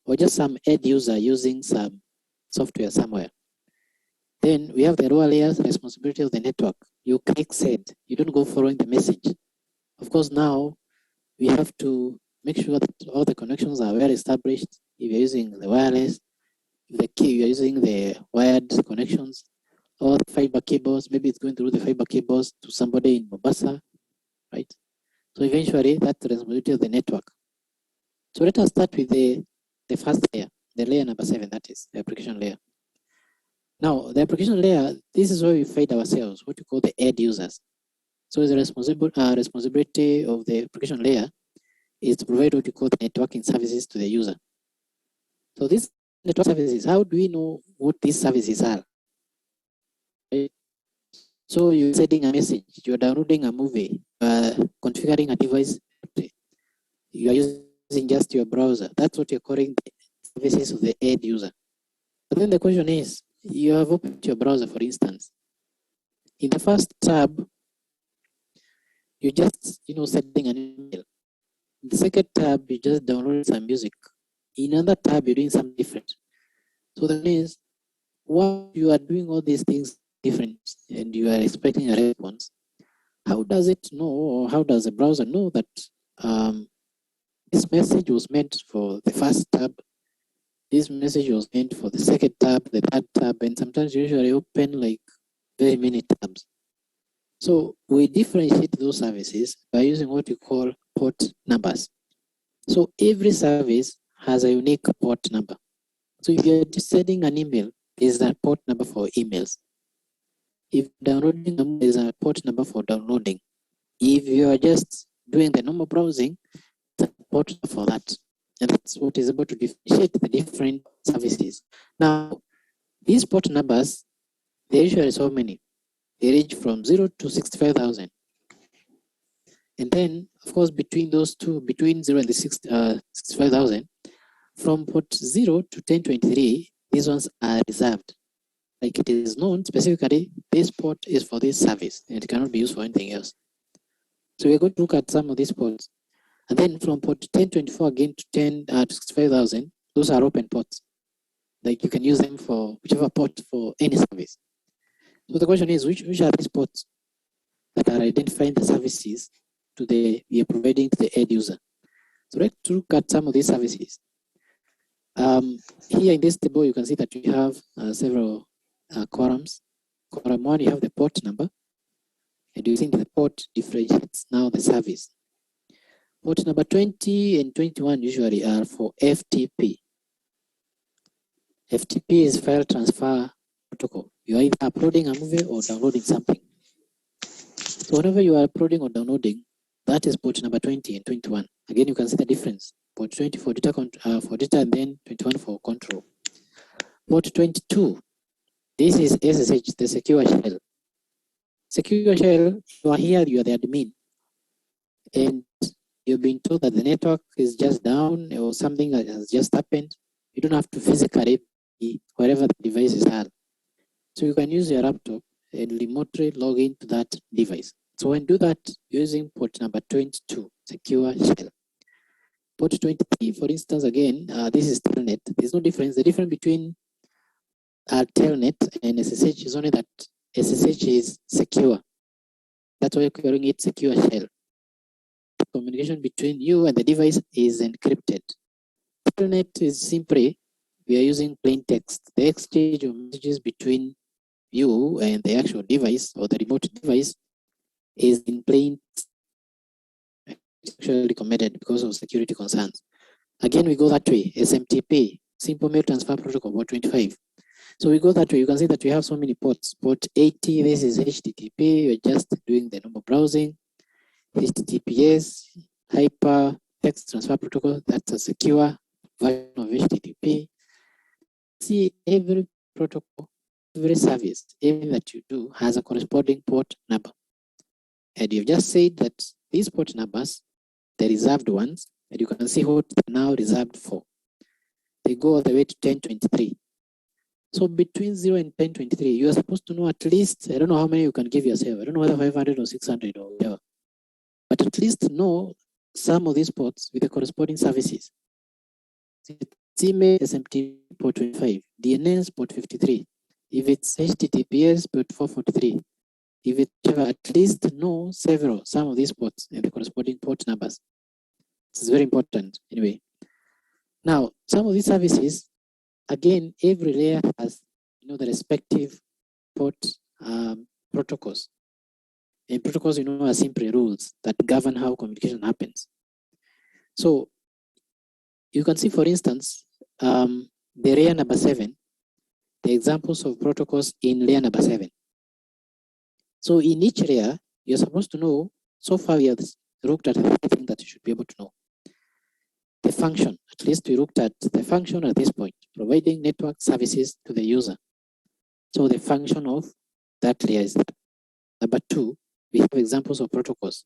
or just some end user using some software somewhere. Then we have the lower layers, responsibility of the network. You click send, you don't go following the message. Of course, now we have to make sure that all the connections are well established. If you're using the wireless, if the key you're using the wired connections, or the fiber cables, maybe it's going through the fiber cables to somebody in Mombasa, right? So eventually that's the responsibility of the network. So let us start with the first layer, the layer number 7, that is the application layer. Now, the application layer, this is where we find ourselves, what we call the end users. So the responsibility of the application layer is to provide what we call the networking services to the user. So these network services, how do we know what these services are? Right? So you're sending a message, you're downloading a movie, configuring a device, you are using just your browser. That's what you're calling the services of the end user. But then the question is, you have opened your browser, for instance. In the first tab, you just sending an email. In the second tab, you just download some music. In another tab, you're doing something different. So that means what you are doing all these things different and you are expecting a response. How does it know, or how does the browser know that this message was meant for the first tab, this message was meant for the second tab, the third tab, and sometimes you usually open like very many tabs. So we differentiate those services by using what we call port numbers. So every service has a unique port number. So if you're sending an email, there's a port number for emails. If downloading, there's a port number for downloading. If you are just doing the normal browsing, there's a port for that. And that's what is able to differentiate the different services. Now, these port numbers, they usually so many. They range from 0 to 65,000. And then, of course, between those two, between 0 and the 65,000, from port 0 to 1023, these ones are reserved. Like it is known specifically, this port is for this service and it cannot be used for anything else. So we're going to look at some of these ports. And then from port 1024 again to 65,000, those are open ports. Like you can use them for whichever port for any service. So the question is, which are these ports that are identifying the services we are providing to the end user? So let's look at some of these services. Here in this table, you can see that we have several columns. Column 1, you have the port number, and you think the port differentiates now the service. Port number 20 and 21 usually are for FTP. FTP is file transfer protocol. You are either uploading a movie or downloading something. So whenever you are uploading or downloading, that is port number 20 and 21. Again, you can see the difference. Port 20 for data, and then 21 for control. Port 22, this is SSH, the secure shell. Secure shell, you are here, you are the admin. And you've been told that the network is just down or something that has just happened. You don't have to physically be wherever the devices are. So you can use your laptop and remotely log into that device. So when you do that, using port number 22, secure shell. Port 23, for instance, again, this is Telnet. There's no difference. The difference between Telnet and SSH is only that SSH is secure. That's why we're calling it secure shell. Communication between you and the device is encrypted. Telnet is simply, we are using plain text. The exchange of messages between you and the actual device or the remote device is in plain text. Actually recommended because of security concerns. Again, we go that way. SMTP, Simple Mail Transfer Protocol, port 25. So we go that way. You can see that we have so many ports. Port 80, this is HTTP. You're just doing the normal browsing. HTTPS, Hyper Text Transfer Protocol, that's a secure version of HTTP. See, every protocol, every service, everything that you do has a corresponding port number. And you've just said that these port numbers, the reserved ones, and you can see what they're now reserved for. They go all the way to 1023. So between 0 and 1023, you are supposed to know at least, I don't know how many you can give yourself. I don't know whether 500 or 600 or whatever. But at least know some of these ports with the corresponding services. email, SMTP port 25, DNS port 53. If it's HTTPS port 443, if it at least know some of these ports and the corresponding port numbers. It's very important anyway. Now, some of these services, again, every layer has the respective port protocols. And protocols, are simply rules that govern how communication happens. So you can see, for instance, the layer number 7, the examples of protocols in layer number 7. So in each layer, you're supposed to know, so far we have looked at everything that you should be able to know. The function, at least we looked at the function at this point, providing network services to the user. So the function of that layer is that. Number 2, we have examples of protocols.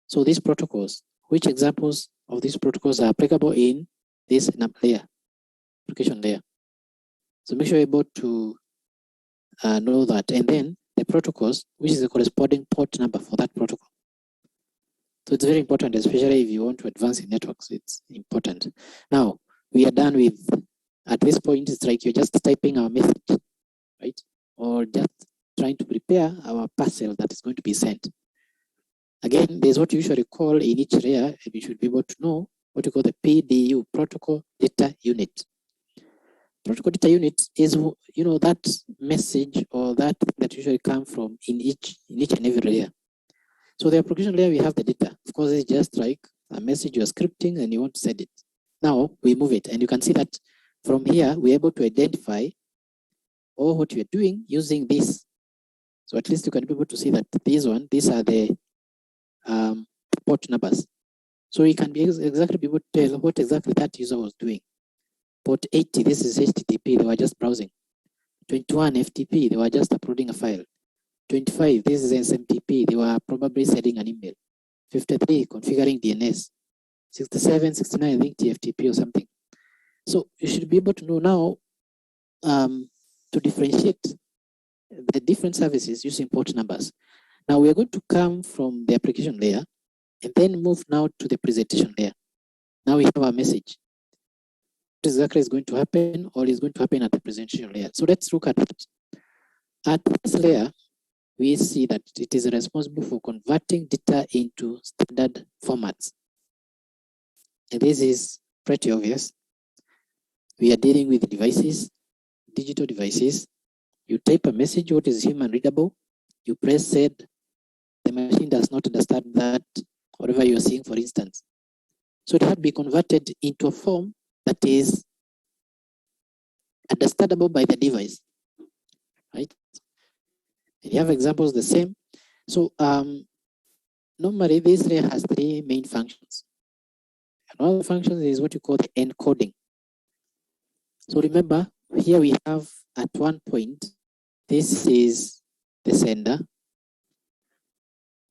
So these protocols, which examples of these protocols are applicable in this layer, application layer? So make sure you're able to know that. And then the protocols, which is the corresponding port number for that protocol. So it's very important, especially if you want to advance in networks, it's important. Now, we are done with, at this point, it's like you're just typing our message, right? Or just trying to prepare our parcel that is going to be sent. Again, there's what you usually call in each layer, and you should be able to know what you call the PDU, Protocol Data Unit. Protocol Data Unit is, that message or that usually comes from in each and every layer. So the application layer, we have the data. Of course, it's just like a message you're scripting and you want to send it. Now we move it, and you can see that from here, we're able to identify all what you're doing using this. So at least you can be able to see that these are the port numbers. So you can be exactly be able to tell what exactly that user was doing. Port 80, this is HTTP, they were just browsing. 21, FTP, they were just uploading a file. 25, this is SMTP, they were probably sending an email. 53, configuring DNS. 67, 69, I think TFTP or something. So you should be able to know now to differentiate the different services using port numbers. Now we are going to come from the application layer and then move now to the presentation layer. Now we have our message. What exactly is going to happen or is going to happen at the presentation layer? So let's look at it. At this layer, we see that it is responsible for converting data into standard formats. And this is pretty obvious. We are dealing with devices, digital devices. You type a message, what is human readable, you press send, the machine does not understand that, whatever you're seeing, for instance. So it had to be converted into a form that is understandable by the device, right? And you have examples the same. So normally this layer has 3 main functions. And one of the functions is what you call the encoding. So remember, here we have at one point, this is the sender,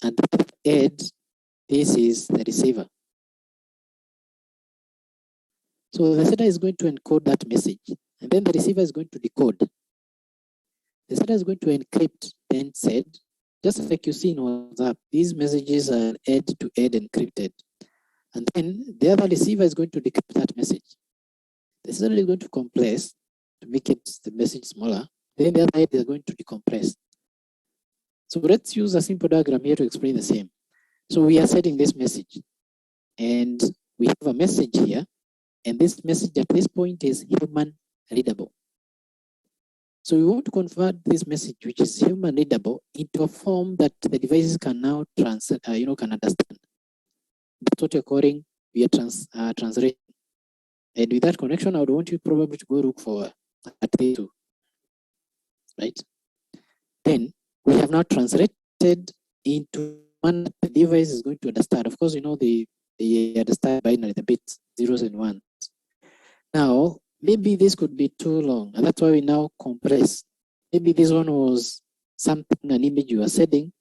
and at the edge, this is the receiver. So the sender is going to encode that message, and then the receiver is going to decode. The sender is going to encrypt, then send, just like you see in WhatsApp. These messages are end-to-end encrypted. And then the other receiver is going to decrypt that message. The sender is going to compress to make the message smaller. Then the other side is going to decompress. So let's use a simple diagram here to explain the same. So we are sending this message, and we have a message here, and this message at this point is human readable. So we want to convert this message, which is human readable, into a form that the devices can now can understand. That's what you're calling via translation. And with that connection, I would want you probably to go look for a T2, right? Then we have now translated into one that the device is going to understand. Of course, they understand binary, the bits, zeros and ones. Now, maybe this could be too long, and that's why we now compress. Maybe this one was something, an image you are sending,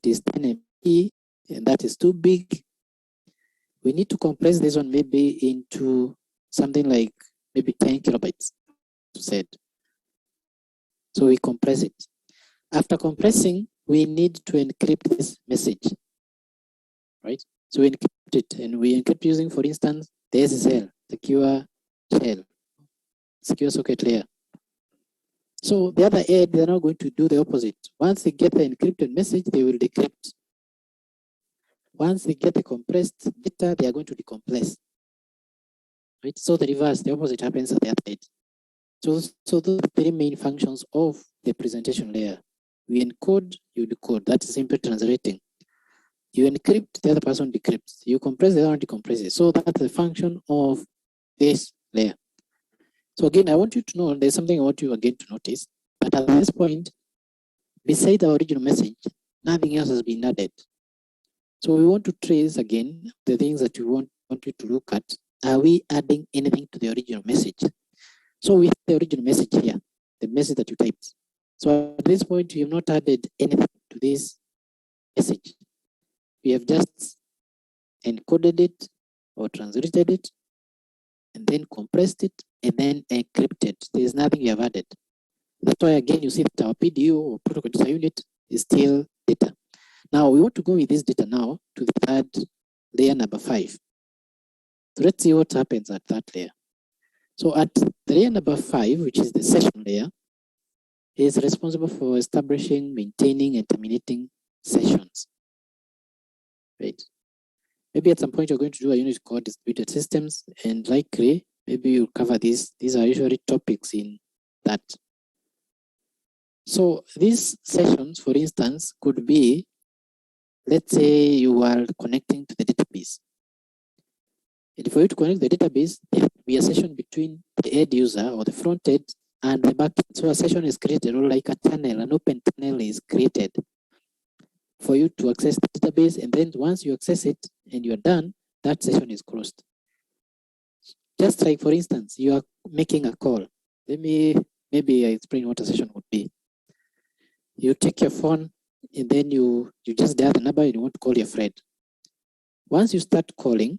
it is 10 MB, and that is too big. We need to compress this one maybe into something like maybe 10 kilobytes to send. So we compress it. After compressing, we need to encrypt this message, right? So we encrypt it, and we encrypt using, for instance, the SSL, Secure shell, secure socket layer. So the other end, they're not going to do the opposite. Once they get the encrypted message, they will decrypt. Once they get the compressed data, they are going to decompress. Right? So the reverse, the opposite happens at the other end. So those are the three main functions of the presentation layer. We encode, you decode. That is simple translating. You encrypt, the other person decrypts. You compress, the other one decompresses. So that's the function of this layer. So again, I want you to know, there's something I want you again to notice, that at this point, beside the original message, nothing else has been added. So we want to trace again the things that we want you to look at. Are we adding anything to the original message? So we have the original message here, the message that you typed. So at this point, we have not added anything to this message. We have just encoded it or translated it, and then compressed it, and then encrypted. There is nothing we have added. That's why again you see that our PDU or protocol data unit is still data. Now we want to go with this data now to the third layer, number 5. So let's see what happens at that layer. So at the layer number 5, which is the session layer, is responsible for establishing, maintaining, and terminating sessions. Right? Maybe at some point you're going to do a unit called distributed systems, and likely maybe you'll cover these. These are usually topics in that. So these sessions, for instance, could be, let's say you are connecting to the database. And for you to connect to the database, there will be a session between the end user or the front end and the back end. So a session is created, or like a tunnel, an open tunnel is created for you to access the database. And then once you access it and you're done, that session is closed. Just like, for instance, you are making a call. Maybe I explain what a session would be. You take your phone and then you just dial the number and you want to call your friend. Once you start calling,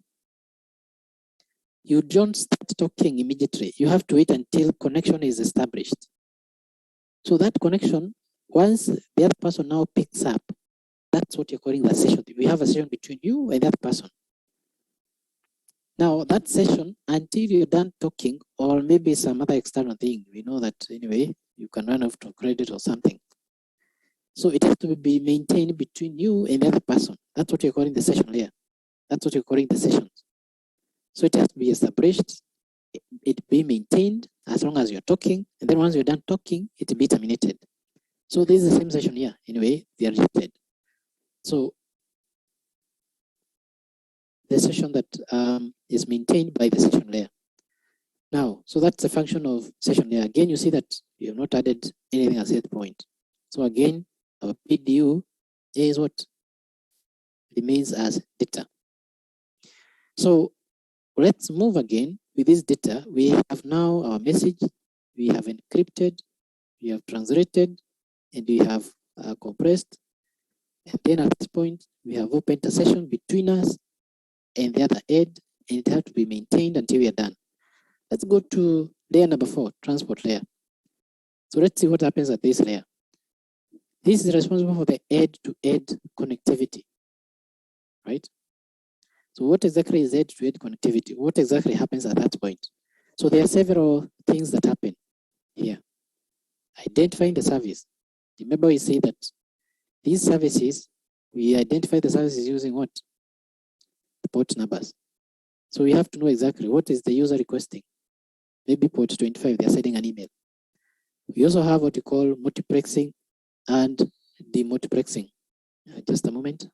you don't start talking immediately. You have to wait until connection is established. So that connection, once the other person now picks up, that's what you're calling the session. We have a session between you and that person. Now that session, until you're done talking, or maybe some other external thing, we know that anyway, you can run off to credit or something. So it has to be maintained between you and the other person. That's what you're calling the session layer. That's what you're calling the sessions. So it has to be established, it be maintained as long as you're talking, and then once you're done talking, it be terminated. So this is the same session here. Anyway, they are related. So the session that is maintained by the session layer. Now, so that's the function of session layer. Again, you see that you have not added anything at that point. So again, our PDU is what remains as data. So let's move again with this data. We have now our message, we have encrypted, we have translated, and we have compressed. And then at this point, we have opened a session between us and the other end, and it has to be maintained until we are done. Let's go to layer number 4, transport layer. So let's see what happens at this layer. This is responsible for the end-to-end connectivity, right? So what exactly is end-to-end connectivity? What exactly happens at that point? So there are several things that happen here. Identifying the service. Remember we say that these services, we identify the services using what? The port numbers. So we have to know exactly what is the user requesting. Maybe port 25, they're sending an email. We also have what we call multiplexing and demultiplexing. Just a moment.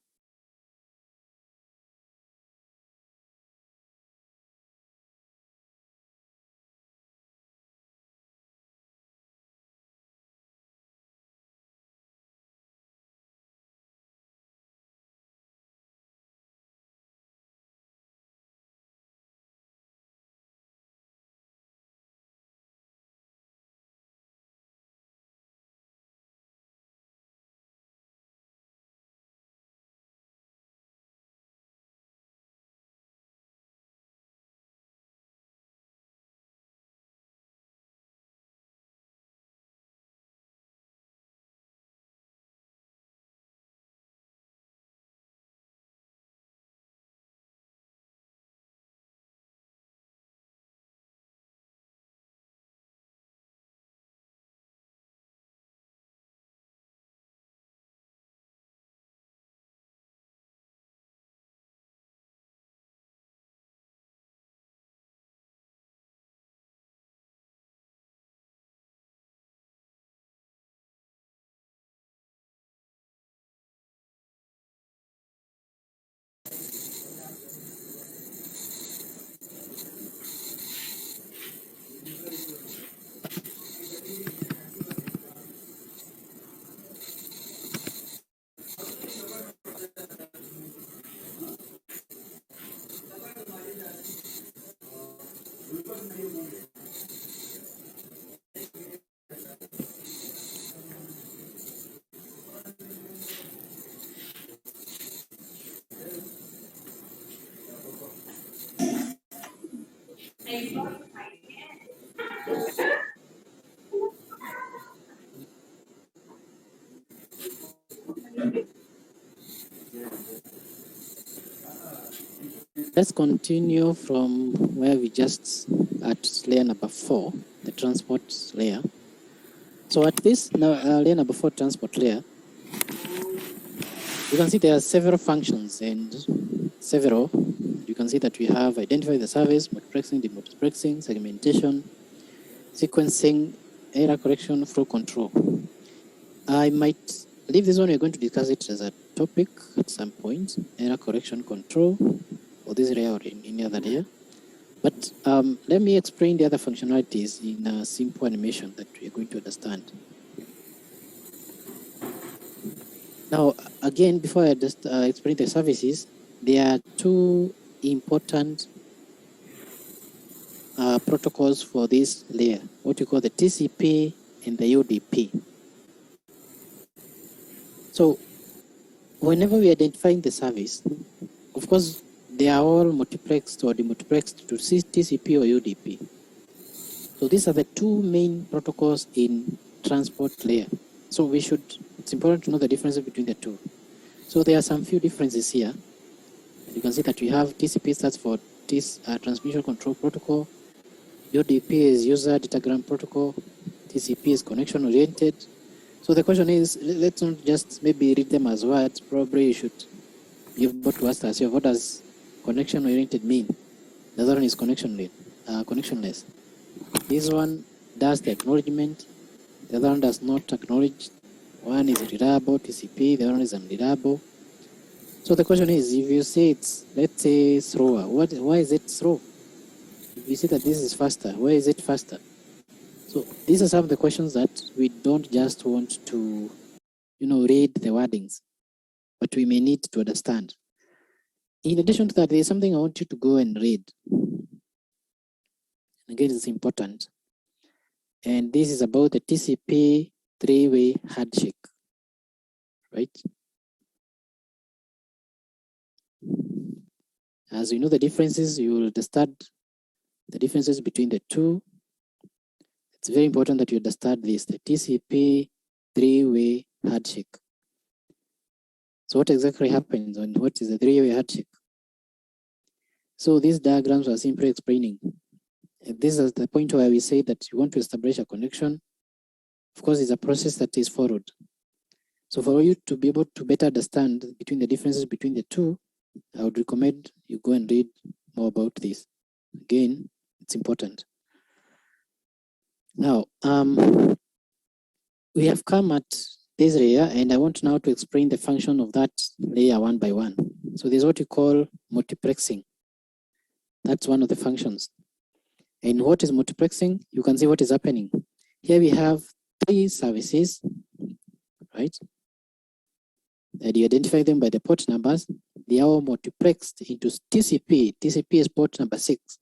Let's continue from where we just at layer number 4, the transport layer. So at this layer number 4 transport layer, you can see there are several functions and several. You can see that we have identify the service, multiplexing, demultiplexing, segmentation, sequencing, error correction, flow control. I might leave this one. We're going to discuss it as a topic at some point, error correction control, or this layer or in any other layer. But let me explain the other functionalities in a simple animation that we're going to understand. Now, again, before I just explain the services, there are two important protocols for this layer, what you call the TCP and the UDP. So, whenever we are identifying the service, of course, they are all multiplexed or demultiplexed to TCP or UDP. So these are the two main protocols in transport layer. So it's important to know the differences between the two. So there are some few differences here. You can see that we have TCP stands for Transmission Control Protocol. UDP is User Datagram Protocol. TCP is connection oriented. So the question is, let's not just maybe read them as words. Probably you should be able to ask yourself, what does connection oriented mean? The other one is connectionless. This one does the acknowledgement. The other one does not acknowledge. One is reliable, TCP, the other one is unreliable. So the question is, if you say it's, let's say, slower, why is it slow? If you say that this is faster, why is it faster? So these are some of the questions that we don't just want to, read the wordings, but we may need to understand. In addition to that, there is something I want you to go and read. Again, it's important. And this is about the TCP three-way handshake, right? As we know the differences, you will understand the differences between the two. It's very important that you understand this, the TCP three-way handshake. So what exactly happens and what is the three-way handshake? So these diagrams are simply explaining. This is the point where we say that you want to establish a connection. Of course, it's a process that is followed. So for you to be able to better understand between the differences between the two, I would recommend you go and read more about this. Again, it's important. Now, we have come at this layer, and I want now to explain the function of that layer one by one. So there's what you call multiplexing. That's one of the functions. And what is multiplexing? You can see what is happening. Here we have 3 services, right? And you identify them by the port numbers. They are all multiplexed into TCP. TCP is port number 6.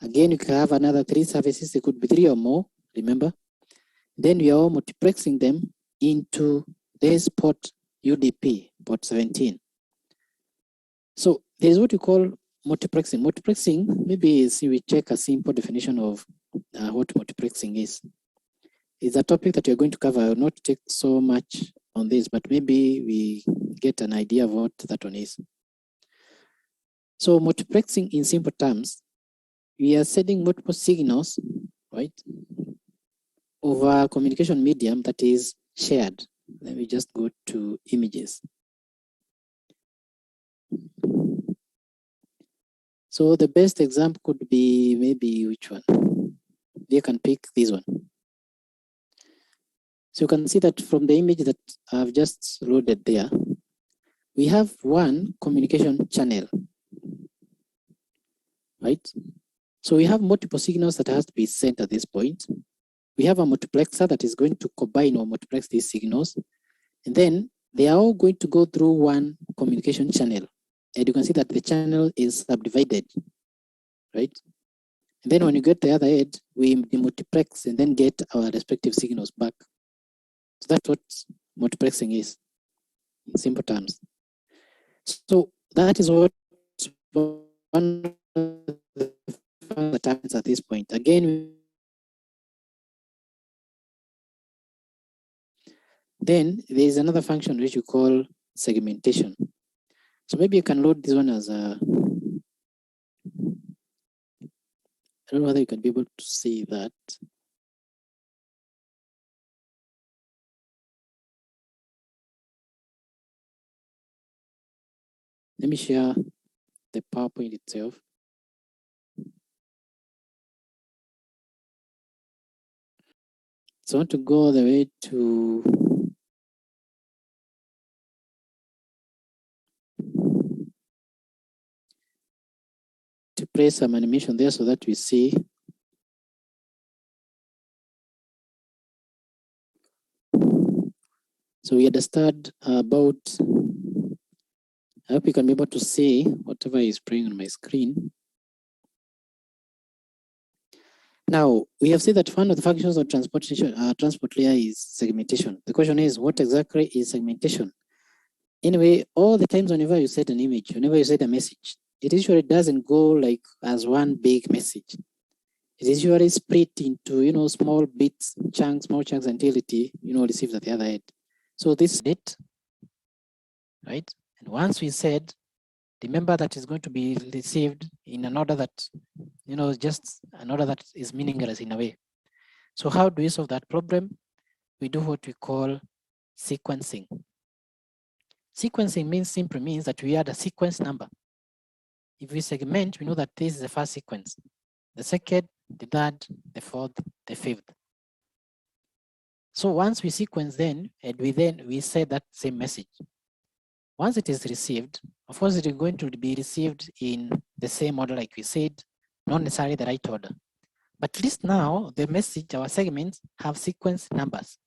Again, you can have another 3 services. It could be 3 or more, remember? Then we are all multiplexing them into this port UDP, port 17. So there's what you call multiplexing. Multiplexing, maybe we check a simple definition of what multiplexing is. It's a topic that we're going to cover. I will not take so much on this, but maybe we get an idea of what that one is. So multiplexing in simple terms, we are sending multiple signals, right, over a communication medium that is shared. Let me just go to images. So the best example could be maybe which one? You can pick this one. So you can see that from the image that I've just loaded there, we have one communication channel, right? So we have multiple signals that has to be sent at this point. We have a multiplexer that is going to combine or multiplex these signals. And then they are all going to go through one communication channel. And you can see that the channel is subdivided, right? And then when you get the other end, we multiplex and then get our respective signals back. So that's what multiplexing is, in simple terms. So that is what one of the that happens at this point. Again, then there is another function which you call segmentation. So maybe you can load this one as a, I don't know whether you can be able to see that. Let me share the PowerPoint itself. So I want to go all the way to place some animation there so that we see. So we understand about, I hope you can be able to see whatever is playing on my screen. Now, we have said that one of the functions of transport layer is segmentation. The question is, what exactly is segmentation? Anyway, all the times whenever you set an image, whenever you set a message, it usually doesn't go like as one big message. It is usually split into, small bits, small chunks until it, receives at the other end. So this is it, right? And once we said, remember that is going to be received in an order that, just an order that is meaningless in a way. So how do we solve that problem? We do what we call sequencing. Sequencing simply means that we add a sequence number. If we segment, we know that this is the first sequence, the second, the third, the fourth, the fifth. So once we sequence then, and we say that same message. Once it is received, of course, it is going to be received in the same order like we said, not necessarily the right order. But at least now the message, our segments have sequence numbers.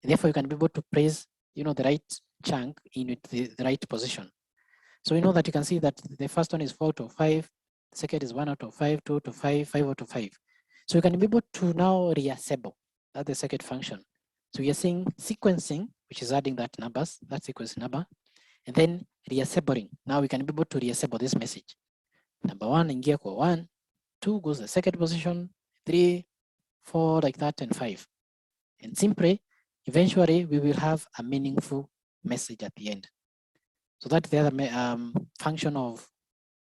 Therefore, you can be able to place, the right chunk in the right position. So we know that you can see that the first one is 4 out of 5, the second is 1 out of 5, 2 out of 5, 5 out of 5. So you can be able to now reassemble. That's the second function. So you're seeing sequencing, which is adding that numbers, that sequence number, and then reassembling. Now we can be able to reassemble this message. Number 1 in gear 1, 2 goes the second position, 3, 4 like that, and 5. And simply, eventually, we will have a meaningful message at the end. So that's the other function of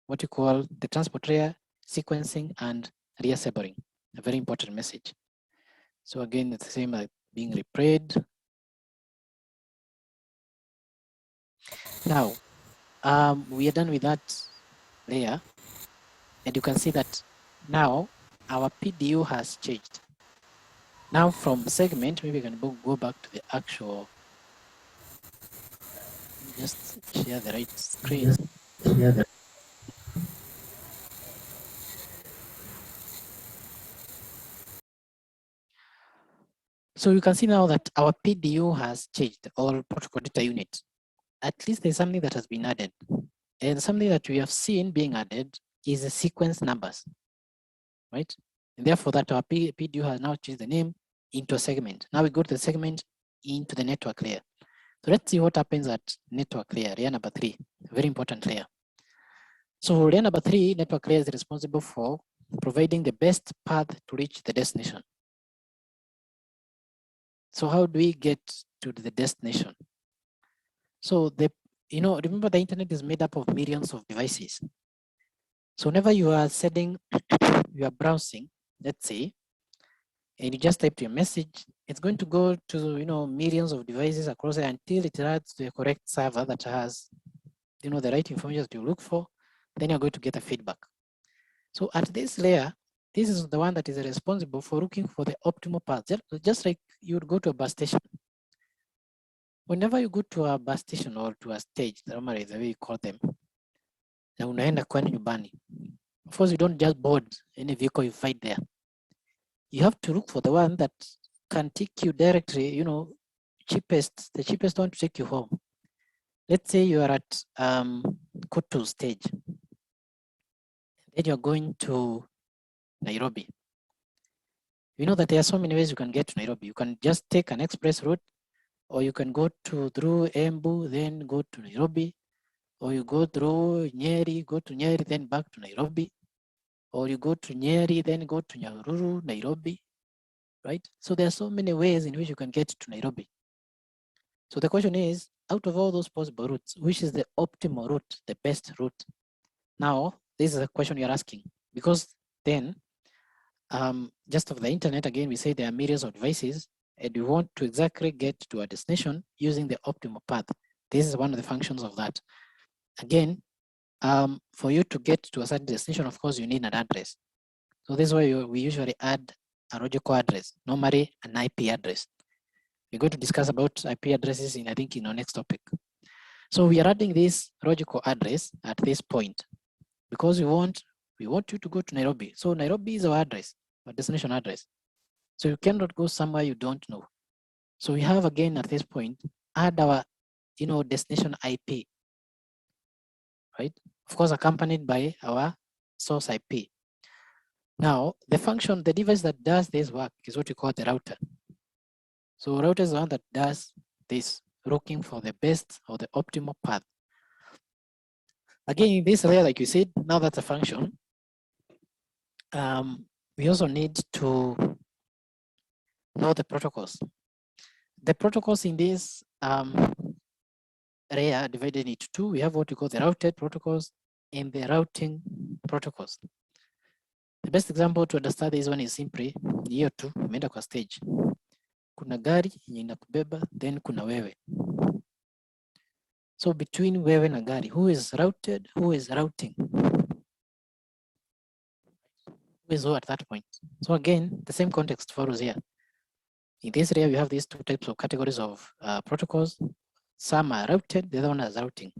what you call the transport layer, sequencing, and reassembling. A very important message. So again, it's the same like being replayed. Now, we are done with that layer. And you can see that now our PDU has changed. Now from segment, maybe we can go back to the actual, just share the right screen. So you can see now that our PDU has changed, or protocol data unit. At least there's something that has been added. And something that we have seen being added is the sequence numbers, right? And therefore that our PDU has now changed the name into a segment. Now we go to the segment into the network layer. So let's see what happens at network layer, layer number 3, very important layer. So layer number 3, network layer is responsible for providing the best path to reach the destination. So how do we get to the destination? So remember the internet is made up of millions of devices. So whenever you are setting, you are browsing, let's say, and you just type your message, it's going to go to millions of devices across it until it adds to the correct server that has the right information that you look for. Then you're going to get a feedback. So at this layer, this is the one that is responsible for looking for the optimal path. Just like you would go to a bus station. Whenever you go to a bus station or to a stage, normally the way you call them, na unaenda kwani nyumbani. Of course, you don't just board any vehicle you find there. You have to look for the one that can take you directly, the cheapest one to take you home. Let's say you are at Kutu stage. Then you're going to Nairobi. You know that there are so many ways you can get to Nairobi. You can just take an express route, or you can go through Embu, then go to Nairobi, or you go through Nyeri, go to Nyeri, then back to Nairobi, or you go to Nyeri, then go to Nyahururu, Nairobi, right? So there are so many ways in which you can get to Nairobi. So the question is, out of all those possible routes, which is the optimal route, the best route? Now, this is a question you're asking, because then just of the internet, again, we say there are millions of devices, and we want to exactly get to a destination using the optimal path. This is one of the functions of that. Again, for you to get to a certain destination, of course, you need an address. So this is why we usually add a logical address, normally an IP address. We're going to discuss about IP addresses in, I think, in our next topic. So we are adding this logical address at this point because we want you to go to Nairobi. So Nairobi is our address, our destination address. So you cannot go somewhere you don't know. So we have, again, at this point, add our destination IP, right? Of course, accompanied by our source IP. Now, the function, the device that does this work is what we call the router. So router is the one that does this, looking for the best or the optimal path. Again, in this layer, like you said, now that's a function. We also need to know the protocols. The protocols in this layer are divided into two. We have what we call the routed protocols and the routing protocols. The best example to understand this one is simply hiyo tu, umeenda kwa stage. Kuna gari yenye inakubeba, then kuna wewe. So between wewe na gari, who is routed, who is routing? Who is who at that point? So again, the same context follows here. In this area, we have these two types of categories of protocols. Some are routed, the other one is routing.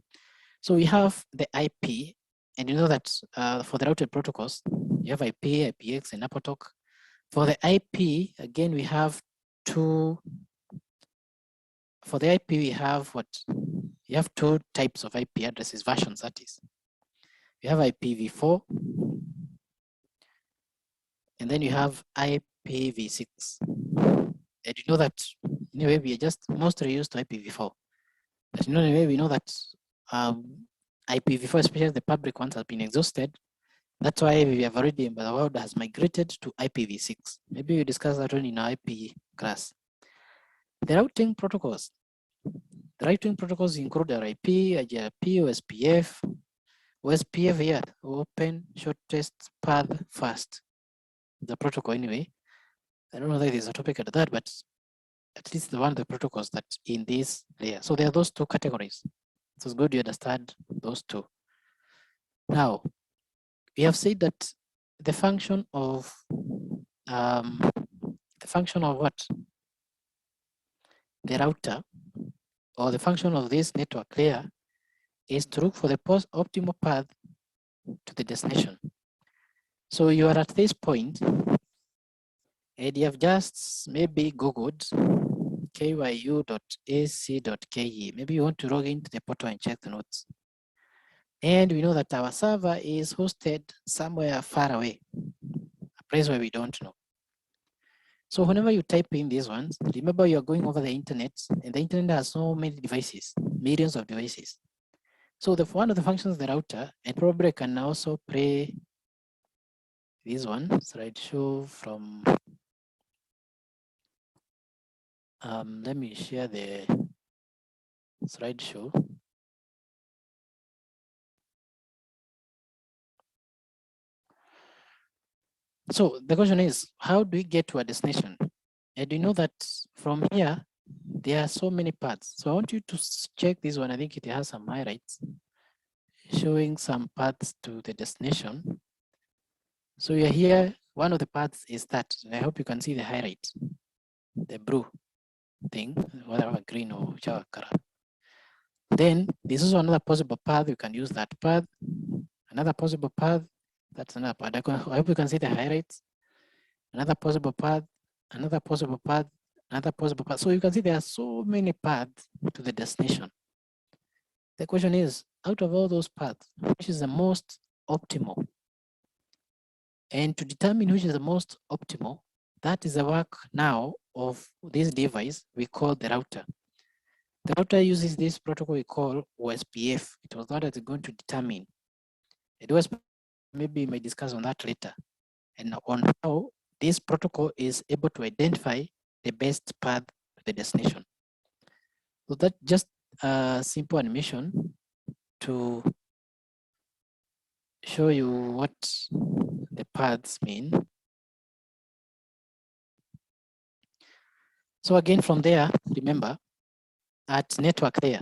So we have the IP, and you know that for the routed protocols, you have IP, IPX, and APOTOC. For the IP, again, we have two. For the IP, we have what? You have two types of IP addresses, versions, that is. You have IPv4, and then you have IPv6. And you know that, anyway, we are just mostly used to IPv4. But anyway, we know that IPv4, especially the public ones, have been exhausted. That's why we have already, the world has migrated to IPv6. Maybe we discuss that one in our IP class. The routing protocols. The routing protocols include RIP, IGRP, OSPF. OSPF here, open shortest path first. The protocol anyway. I don't know that there's a topic at that, but at least the one of the protocols that in this layer. So there are those two categories. So it's good you understand those two. Now, we have said that the function of what? The router, or the function of this network layer, is to look for the optimal path to the destination. So you are at this point, and you have just maybe Googled kyu.ac.ke. Maybe you want to log into the portal and check the notes. And we know that our server is hosted somewhere far away, a place where we don't know. So whenever you type in these ones, remember you're going over the internet, and the internet has so many devices, millions of devices. So one of the functions of the router, and probably can also play this one, slideshow from, let me share the slideshow. So the question is, how do we get to a destination? And you know that from here, there are so many paths. So I want you to check this one. I think it has some highlights showing some paths to the destination. So you're here, one of the paths is that. I hope you can see the highlight, the blue thing, whatever, green or whichever color. Then this is another possible path. You can use that path. Another possible path, that's another path. I hope you can see the highlights. Another possible path, another possible path, another possible path. So you can see there are so many paths to the destination. The question is, out of all those paths, which is the most optimal? And to determine which is the most optimal, that is the work now of this device we call the router. The router uses this protocol we call OSPF. It was not that it's going to determine. The OSPF maybe we may discuss on that later, and on how this protocol is able to identify the best path to the destination. So that's just a simple animation to show you what the paths mean. So again, from there, remember, at network layer,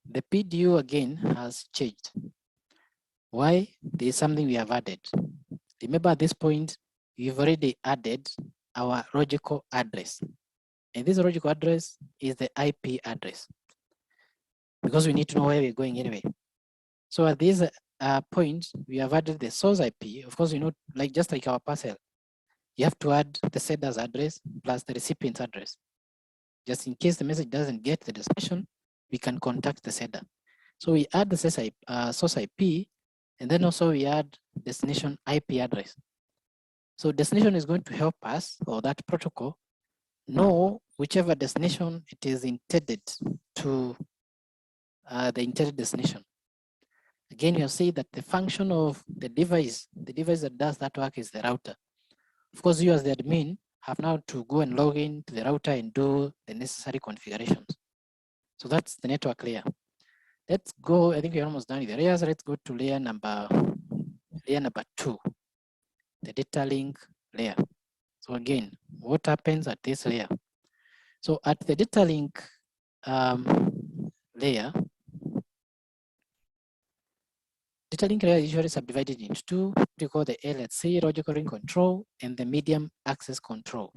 the PDU again has changed. Why? There is something we have added. Remember, at this point, we've already added our logical address. And this logical address is the IP address, because we need to know where we're going anyway. So at this point, we have added the source IP. Of course, you know, like just like our parcel, you have to add the sender's address plus the recipient's address. Just in case the message doesn't get the destination, we can contact the sender. So we add the source IP, and then also we add destination IP address. So destination is going to help us, or that protocol, know whichever destination it is intended to the intended destination. Again, you'll see that the function of the device that does that work is the router. Of course, you as the admin have now to go and log in to the router and do the necessary configurations. So that's the network layer. Let's go, I think we're almost done with the layers. Let's go to layer number 2, the data link layer. So again, what happens at this layer? So at the data link layer, data link layer is usually subdivided into two, what we call the LHC, logical link control, and the medium access control.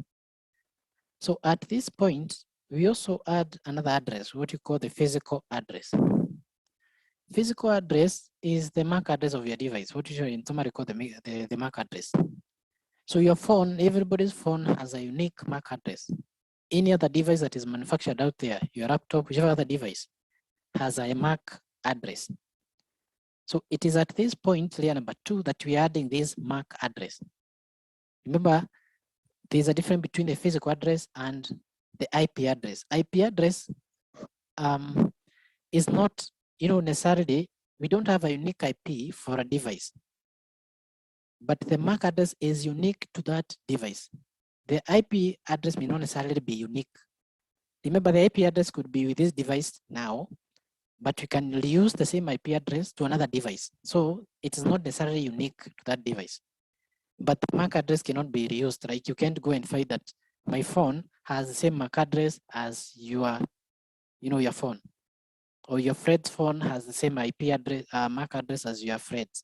So at this point, we also add another address, what you call the physical address. Physical address is the MAC address of your device, what usually in summary call the MAC address. So your phone, everybody's phone has a unique MAC address. Any other device that is manufactured out there, your laptop, whichever other device, has a MAC address. So it is at this point, layer number 2, that we are adding this MAC address. Remember, there's a difference between the physical address and the IP address. IP address is not, necessarily, we don't have a unique IP for a device, but the MAC address is unique to that device. The IP address may not necessarily be unique. Remember, the IP address could be with this device now, but you can reuse the same IP address to another device. So it is not necessarily unique to that device. But the MAC address cannot be reused, right? You can't go and find that my phone has the same MAC address as your phone, or your Fred's phone has the same IP address, MAC address as your Fred's.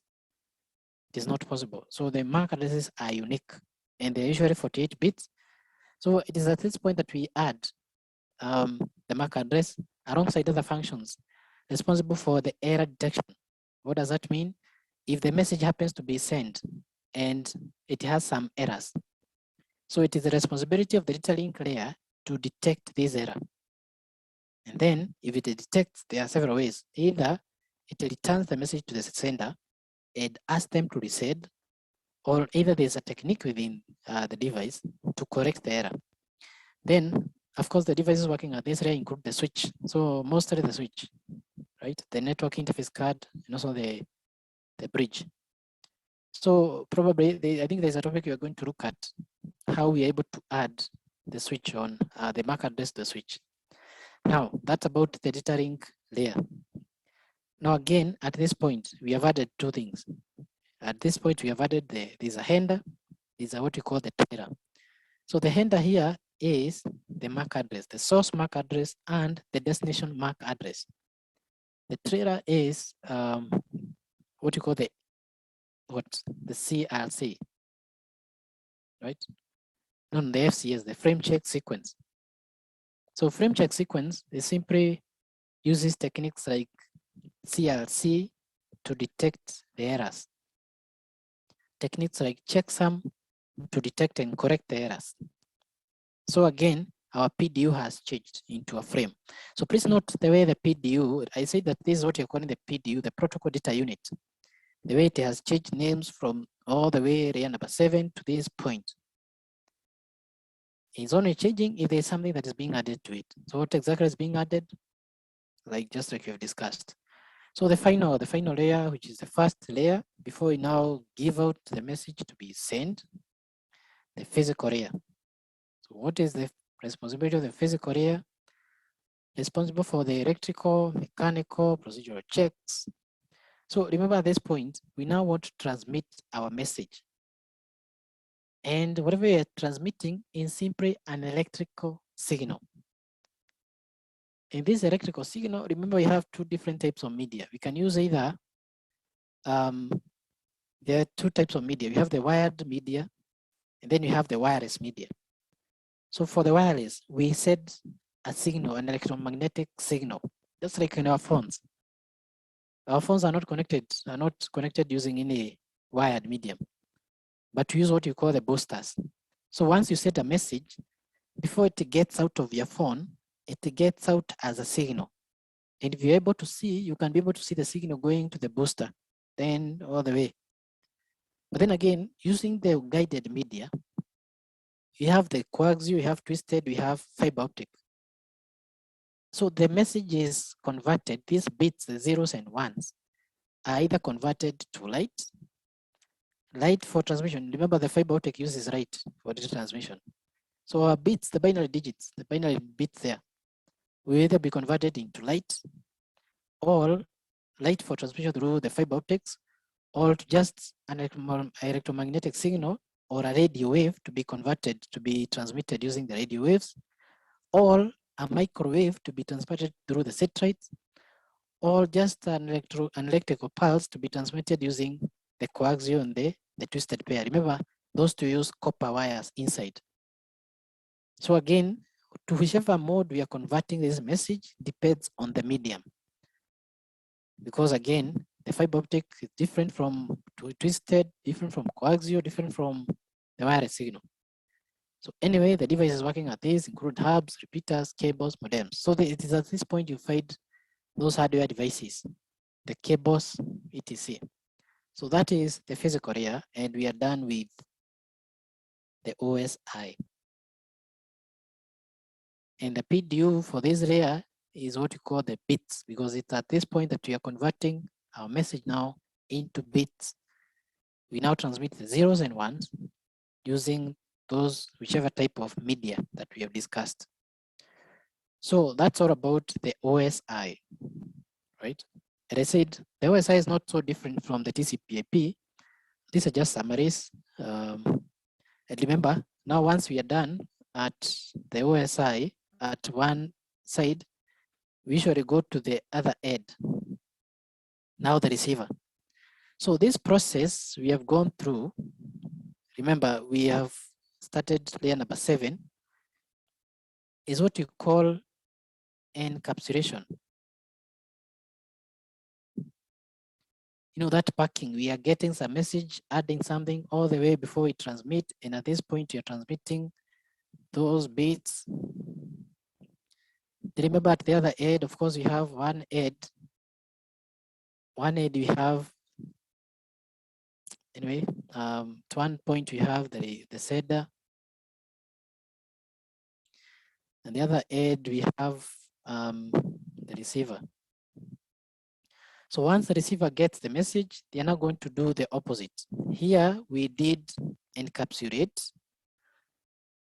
It is not possible. So the MAC addresses are unique, and they're usually 48 bits. So it is at this point that we add the MAC address alongside other functions responsible for the error detection. What does that mean? If the message happens to be sent and it has some errors, so it is the responsibility of the data link layer to detect this error. And then if it detects, there are several ways. Either it returns the message to the sender and asks them to resend, or either there's a technique within the device to correct the error. Then, of course, the devices working at this layer include the switch. So mostly the switch, right? The network interface card and also the bridge. So probably, I think there's a topic you're going to look at, how we are able to add the switch on, the MAC address to the switch. Now, that's about the data link layer. Now again, at this point, we have added two things. At this point, we have added there's a header, these are what we call the trailer. So the header here is the MAC address, the source MAC address, and the destination MAC address. The trailer is what you call the CRC, right? On the FCS, the frame check sequence. So frame check sequence is simply uses techniques like CRC to detect the errors. Techniques like checksum to detect and correct the errors. So again, our PDU has changed into a frame. So please note the way the PDU, I say that this is what you're calling the PDU, the protocol data unit. The way it has changed names from all the way layer number 7 to this point. It's only changing if there's something that is being added to it. So what exactly is being added? Just like we've discussed. So the final layer, which is the first layer, before we now give out the message to be sent, the physical layer. So what is the responsibility of the physical layer? Responsible for the electrical, mechanical, procedural checks. So remember at this point, we now want to transmit our message. And whatever we are transmitting is simply an electrical signal. In this electrical signal, remember we have two different types of media. We can use either, there are two types of media. We have the wired media, and then you have the wireless media. So for the wireless, we send a signal, an electromagnetic signal, just like in our phones. Our phones are not connected using any wired medium, but we use what you call the boosters. So once you send a message, before it gets out of your phone, it gets out as a signal. And if you're able to see, you can be able to see the signal going to the booster, then all the way. But then again, using the guided media, you have the coaxial, you have twisted, we have fiber optic. So the message is converted, these bits, the zeros and ones, are either converted to light for transmission. Remember the fiber optic uses light for data transmission. So our bits, the binary digits, the binary bits there, will either be converted into light, or light for transmission through the fiber optics, or to just an electromagnetic signal or a radio wave to be converted to be transmitted using the radio waves, or a microwave to be transmitted through the satellites, or just an electrical pulse to be transmitted using the coaxial and the twisted pair. Remember, those two use copper wires inside. So again, to whichever mode we are converting this message depends on the medium. Because again, the fiber optic is different from twisted, different from coaxial, different from the wireless signal. So anyway, the devices working at this include hubs, repeaters, cables, modems. So it is at this point you find those hardware devices, the cables, etc. So that is the physical layer, and we are done with the OSI. And the PDU for this layer is what you call the bits, because it's at this point that we are converting our message now into bits. We now transmit the zeros and ones using those whichever type of media that we have discussed. So that's all about the OSI, right? And I said the OSI is not so different from the TCP/IP. These are just summaries. And remember, now once we are done at the OSI at one side, we usually go to the other end, now the receiver. So this process we have gone through, remember we have started layer number 7, is what you call encapsulation. You know, that packing, we are getting some message, adding something all the way before we transmit. And at this point, you're transmitting those bits. Remember at the other end, of course, we have one end. One end we have, anyway, at one point we have the sender. And the other end we have the receiver. So once the receiver gets the message, they are now going to do the opposite. Here we did encapsulate.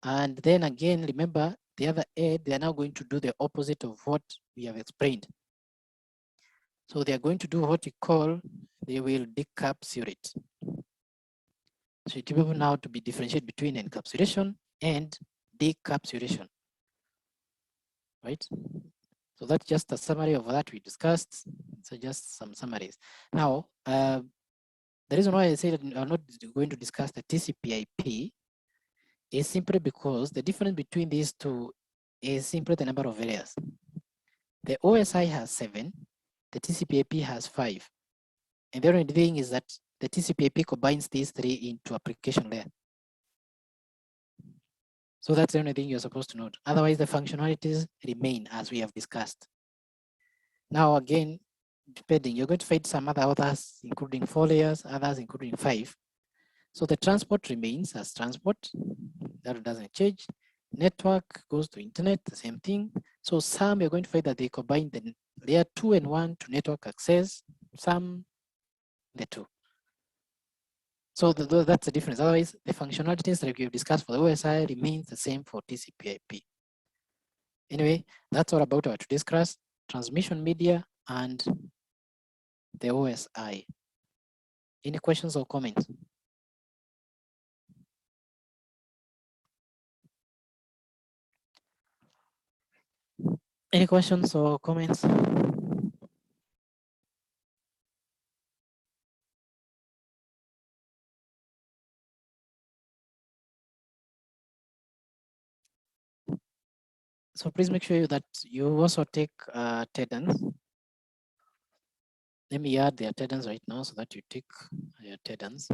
And then again, remember the other end, they are now going to do the opposite of what we have explained. So they are going to do what we call, they will decapsulate. So it will be able now to be differentiated between encapsulation and decapsulation, right? So that's just a summary of what we discussed. So just some summaries. Now, the reason why I say that I'm not going to discuss the TCP/IP is simply because the difference between these two is simply the number of layers. The OSI has 7, the TCP/IP has 5. And the only thing is that the TCP/IP combines these 3 into application layer. So that's the only thing you're supposed to note. Otherwise, the functionalities remain as we have discussed. Now, again, depending, you're going to find some other authors, including 4 layers, others including 5. So the transport remains as transport, that doesn't change. Network goes to internet, the same thing. So some you're going to find that they combine the layer 2 and 1 to network access, some the 2. So that's the difference. Otherwise, the functionalities that we've discussed for the OSI remains the same for TCP/IP. Anyway, that's all about our today's class, transmission media and the OSI. Any questions or comments? Any questions or comments? So please make sure that you also take attendance. Let me add the attendance right now so that you take your attendance.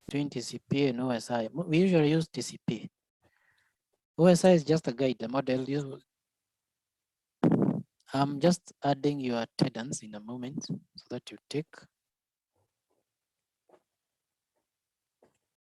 Between TCP and OSI, we usually use TCP. OSI is just a guide, the model. I'm just adding your attendance in a moment so that you take